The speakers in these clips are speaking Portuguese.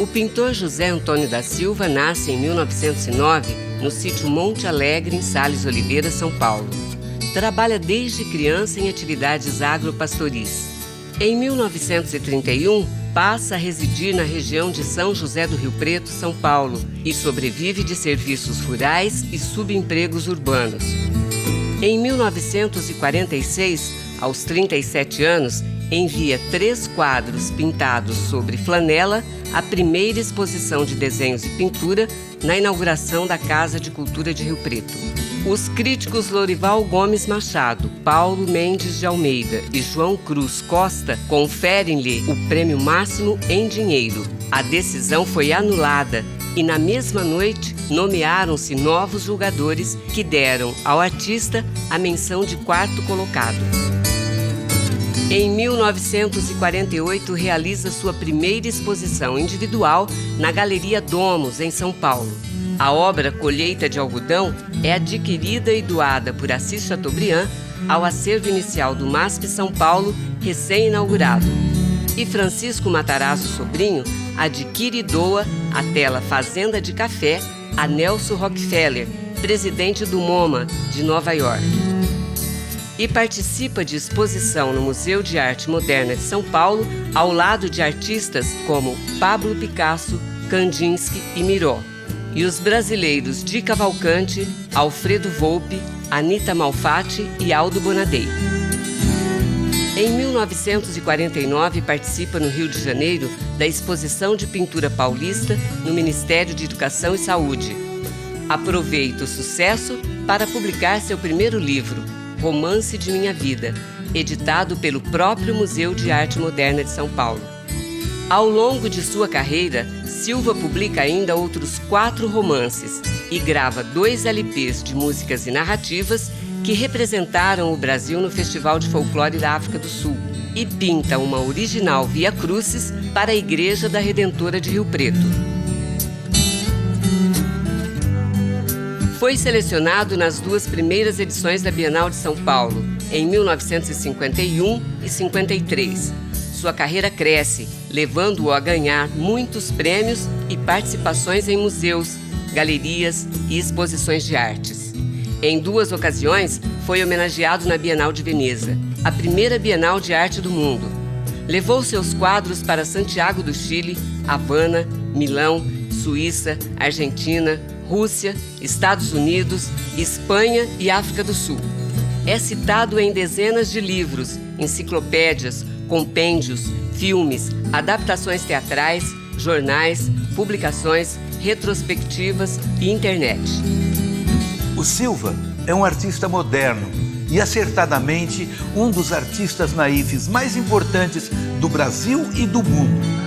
pintor José Antônio da Silva nasce em 1909 no sítio Monte Alegre, em Sales Oliveira, São Paulo. Trabalha desde criança em atividades agropastoris. Em 1931, passa a residir na região de São José do Rio Preto, São Paulo, e sobrevive de serviços rurais e subempregos urbanos. Em 1946, aos 37 anos, envia 3 quadros pintados sobre flanela à primeira exposição de desenhos e pintura na inauguração da Casa de Cultura de Rio Preto. Os críticos Lorival Gomes Machado, Paulo Mendes de Almeida e João Cruz Costa conferem-lhe o prêmio máximo em dinheiro. A decisão foi anulada e, na mesma noite, nomearam-se novos julgadores que deram ao artista a menção de 4º colocado. Em 1948, realiza sua primeira exposição individual na Galeria Domus, em São Paulo. A obra Colheita de Algodão é adquirida e doada por Assis Chateaubriand ao acervo inicial do MASP São Paulo, recém-inaugurado. E Francisco Matarazzo Sobrinho adquire e doa a tela Fazenda de Café a Nelson Rockefeller, presidente do MoMA de Nova York. E participa de exposição no Museu de Arte Moderna de São Paulo, ao lado de artistas como Pablo Picasso, Kandinsky e Miró. E os brasileiros Di Cavalcanti, Alfredo Volpi, Anita Malfatti e Aldo Bonadei. Em 1949, participa no Rio de Janeiro da Exposição de Pintura Paulista no Ministério de Educação e Saúde. Aproveita o sucesso para publicar seu primeiro livro, Romance de Minha Vida, editado pelo próprio Museu de Arte Moderna de São Paulo. Ao longo de sua carreira, Silva publica ainda outros 4 romances e grava 2 LPs de músicas e narrativas que representaram o Brasil no Festival de Folclore da África do Sul, e pinta uma original Via Crucis para a Igreja da Redentora de Rio Preto. Foi selecionado nas 2 primeiras edições da Bienal de São Paulo, em 1951 e 53. Sua carreira cresce, levando-o a ganhar muitos prêmios e participações em museus, galerias e exposições de artes. Em 2 ocasiões, foi homenageado na Bienal de Veneza, a primeira Bienal de Arte do mundo. Levou seus quadros para Santiago do Chile, Havana, Milão, Suíça, Argentina, Rússia, Estados Unidos, Espanha e África do Sul. É citado em dezenas de livros, enciclopédias, compêndios, filmes, adaptações teatrais, jornais, publicações, retrospectivas e internet. O Silva é um artista moderno e, acertadamente, um dos artistas naifes mais importantes do Brasil e do mundo.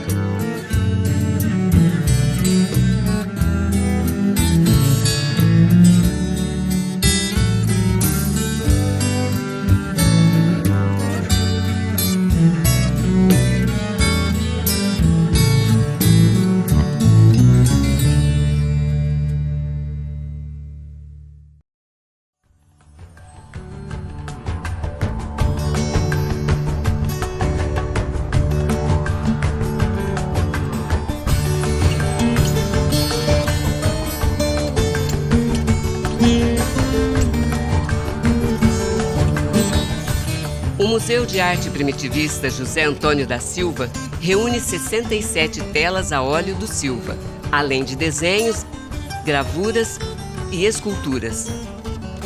O Museu de Arte Primitivista José Antônio da Silva reúne 67 telas a óleo do Silva, além de desenhos, gravuras e esculturas.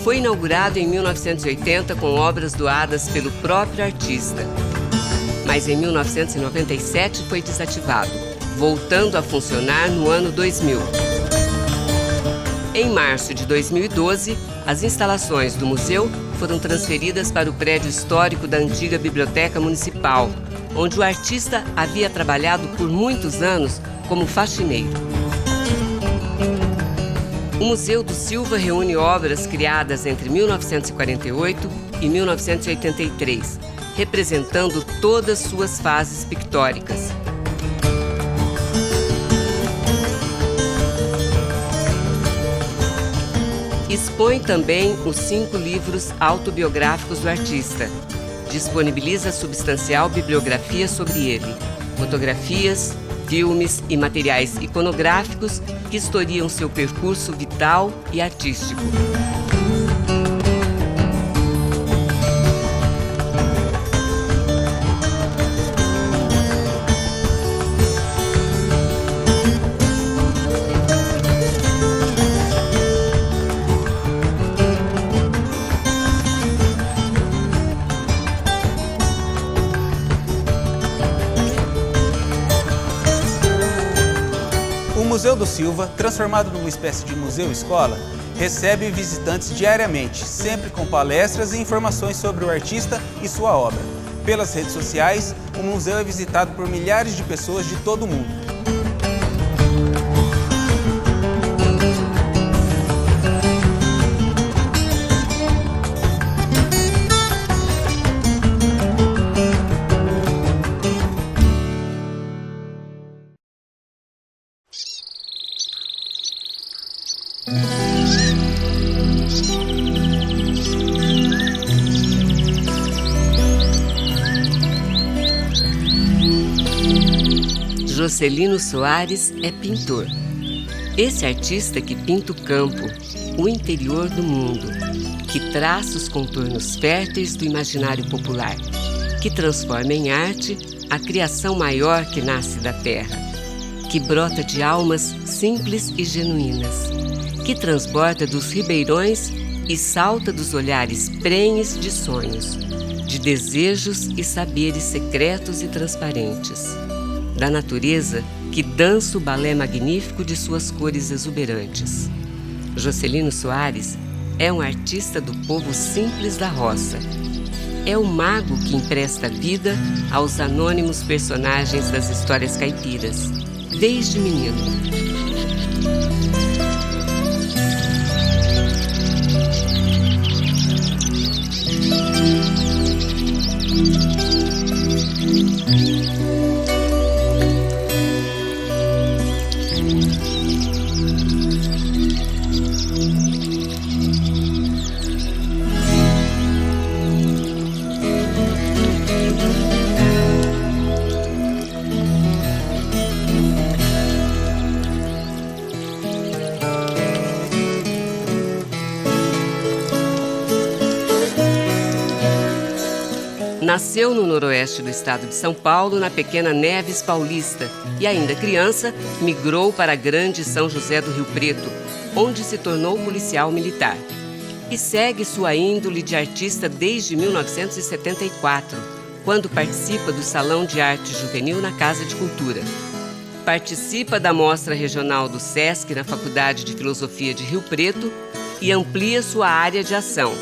Foi inaugurado em 1980 com obras doadas pelo próprio artista, mas em 1997 foi desativado, voltando a funcionar no ano 2000. Em março de 2012, as instalações do museu foram transferidas para o prédio histórico da antiga Biblioteca Municipal, onde o artista havia trabalhado por muitos anos como faxineiro. O Museu do Silva reúne obras criadas entre 1948 e 1983, representando todas suas fases pictóricas. Expõe também os 5 livros autobiográficos do artista. Disponibiliza substancial bibliografia sobre ele, fotografias, filmes e materiais iconográficos que historiam seu percurso vital e artístico. O Museu do Silva, transformado numa espécie de museu-escola, recebe visitantes diariamente, sempre com palestras e informações sobre o artista e sua obra. Pelas redes sociais, o museu é visitado por milhares de pessoas de todo o mundo. Jocelino Soares é pintor. Esse artista que pinta o campo, o interior do mundo, que traça os contornos férteis do imaginário popular, que transforma em arte a criação maior que nasce da terra, que brota de almas simples e genuínas, que transborda dos ribeirões e salta dos olhares prenhes de sonhos, de desejos e saberes secretos e transparentes, da natureza que dança o balé magnífico de suas cores exuberantes. Jocelino Soares é um artista do povo simples da roça. É o mago que empresta vida aos anônimos personagens das histórias caipiras, desde menino. Nasceu no noroeste do estado de São Paulo, na pequena Neves Paulista, e ainda criança, migrou para a grande São José do Rio Preto, onde se tornou policial militar. E segue sua índole de artista desde 1974, quando participa do Salão de Arte Juvenil na Casa de Cultura. Participa da Mostra Regional do SESC na Faculdade de Filosofia de Rio Preto e amplia sua área de ação.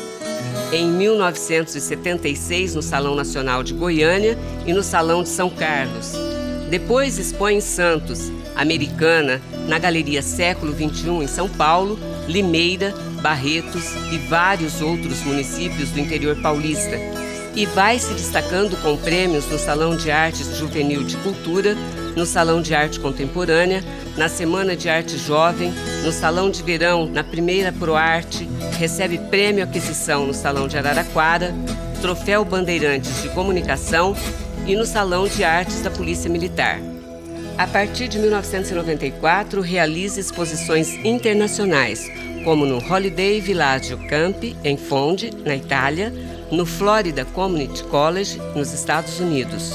Em 1976, no Salão Nacional de Goiânia e no Salão de São Carlos. Depois expõe em Santos, Americana, na Galeria Século XXI em São Paulo, Limeira, Barretos e vários outros municípios do interior paulista. E vai se destacando com prêmios no Salão de Artes Juvenil de Cultura, no Salão de Arte Contemporânea, na Semana de Arte Jovem, no Salão de Verão, na primeira ProArte, recebe prêmio Aquisição no Salão de Araraquara, Troféu Bandeirantes de Comunicação e no Salão de Artes da Polícia Militar. A partir de 1994, realiza exposições internacionais, como no Holiday Village Camp, em Fondi, na Itália, no Florida Community College, nos Estados Unidos.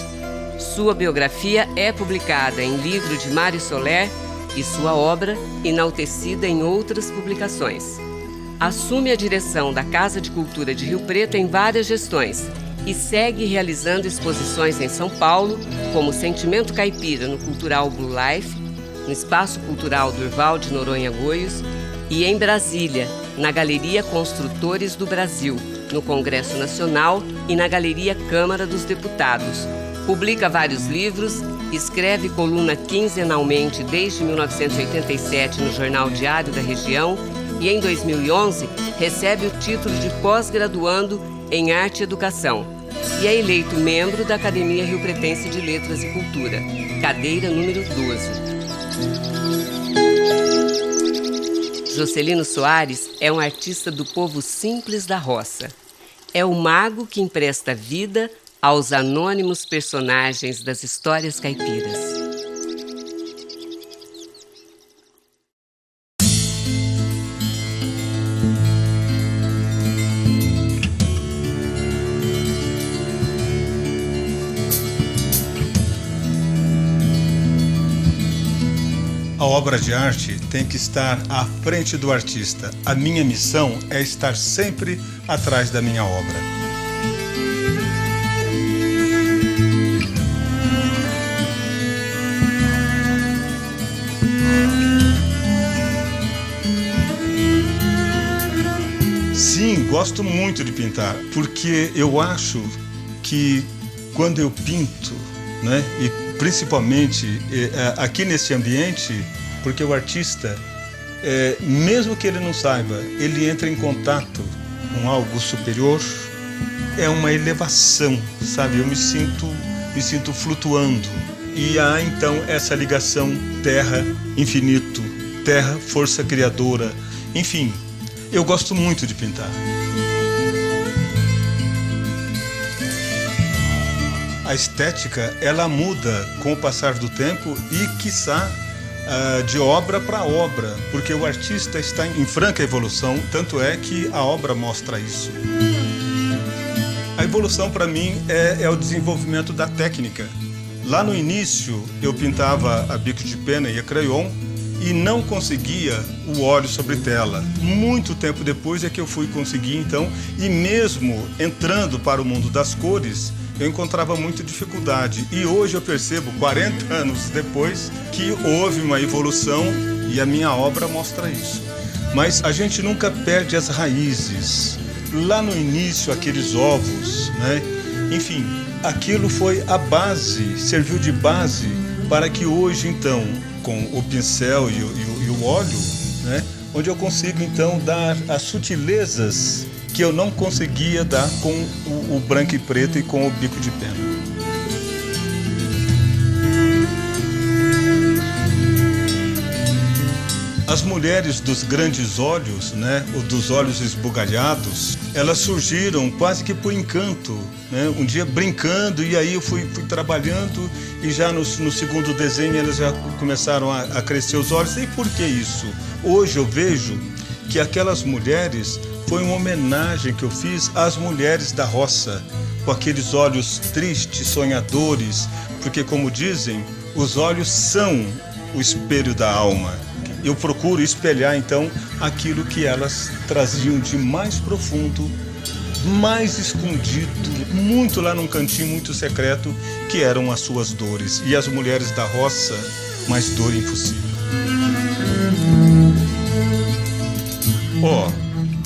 Sua biografia é publicada em livro de Mário Soler e sua obra enaltecida em outras publicações. Assume a direção da Casa de Cultura de Rio Preto em várias gestões e segue realizando exposições em São Paulo, como Sentimento Caipira no Cultural Blue Life, no Espaço Cultural Durval de Noronha Goios, e em Brasília, na Galeria Construtores do Brasil, no Congresso Nacional e na Galeria Câmara dos Deputados. Publica vários livros, escreve coluna quinzenalmente desde 1987 no Jornal Diário da Região e em 2011 recebe o título de pós-graduando em Arte e Educação e é eleito membro da Academia Rio-Pretense de Letras e Cultura, cadeira número 12. Jocelino Soares é um artista do povo simples da roça. É o mago que empresta vida aos anônimos personagens das histórias caipiras. obra de arte tem que estar à frente do artista. A minha missão é estar sempre atrás da minha obra. Sim, gosto muito de pintar, porque eu acho que quando eu pinto, né, e principalmente aqui nesse ambiente, porque o artista, mesmo que ele não saiba, ele entra em contato com algo superior, é uma elevação, sabe? Eu me sinto flutuando. E há então essa ligação terra-infinito, terra-força criadora, enfim. Eu gosto muito de pintar. A estética, ela muda com o passar do tempo e, quiçá, de obra para obra, porque o artista está em franca evolução, tanto é que a obra mostra isso. A evolução, para mim, é o desenvolvimento da técnica. Lá no início, eu pintava a bico de pena e a crayon, e não conseguia o óleo sobre tela. Muito tempo depois é que eu fui conseguir, então, e mesmo entrando para o mundo das cores, eu encontrava muita dificuldade. E hoje eu percebo, 40 anos depois, que houve uma evolução e a minha obra mostra isso. Mas a gente nunca perde as raízes. Lá no início, aqueles ovos, né? Enfim, aquilo foi a base, serviu de base para que hoje, então, com o pincel e o óleo, né, onde eu consigo então dar as sutilezas que eu não conseguia dar com o branco e preto e com o bico de pena. As mulheres dos grandes olhos, né, ou dos olhos esbugalhados, elas surgiram quase que por encanto, né? Um dia brincando, e aí eu fui trabalhando, e já no segundo desenho elas já começaram a crescer os olhos. E por que isso? Hoje eu vejo que aquelas mulheres foi uma homenagem que eu fiz às mulheres da roça, com aqueles olhos tristes, sonhadores, porque, como dizem, os olhos são o espelho da alma. Eu procuro espelhar, então, aquilo que elas traziam de mais profundo, mais escondido, muito lá num cantinho muito secreto, que eram as suas dores. E as mulheres da roça, mais dor impossível.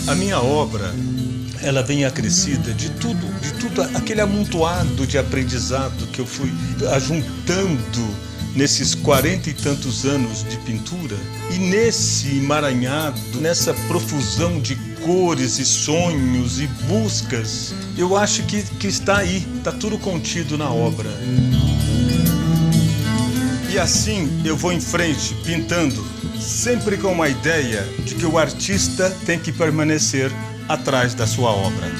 A minha obra, ela vem acrescida de tudo aquele amontoado de aprendizado que eu fui ajuntando nesses 40 e tantos anos de pintura, e nesse emaranhado, nessa profusão de cores e sonhos e buscas, eu acho que está aí, está tudo contido na obra. E assim eu vou em frente, pintando, sempre com uma ideia de que o artista tem que permanecer atrás da sua obra.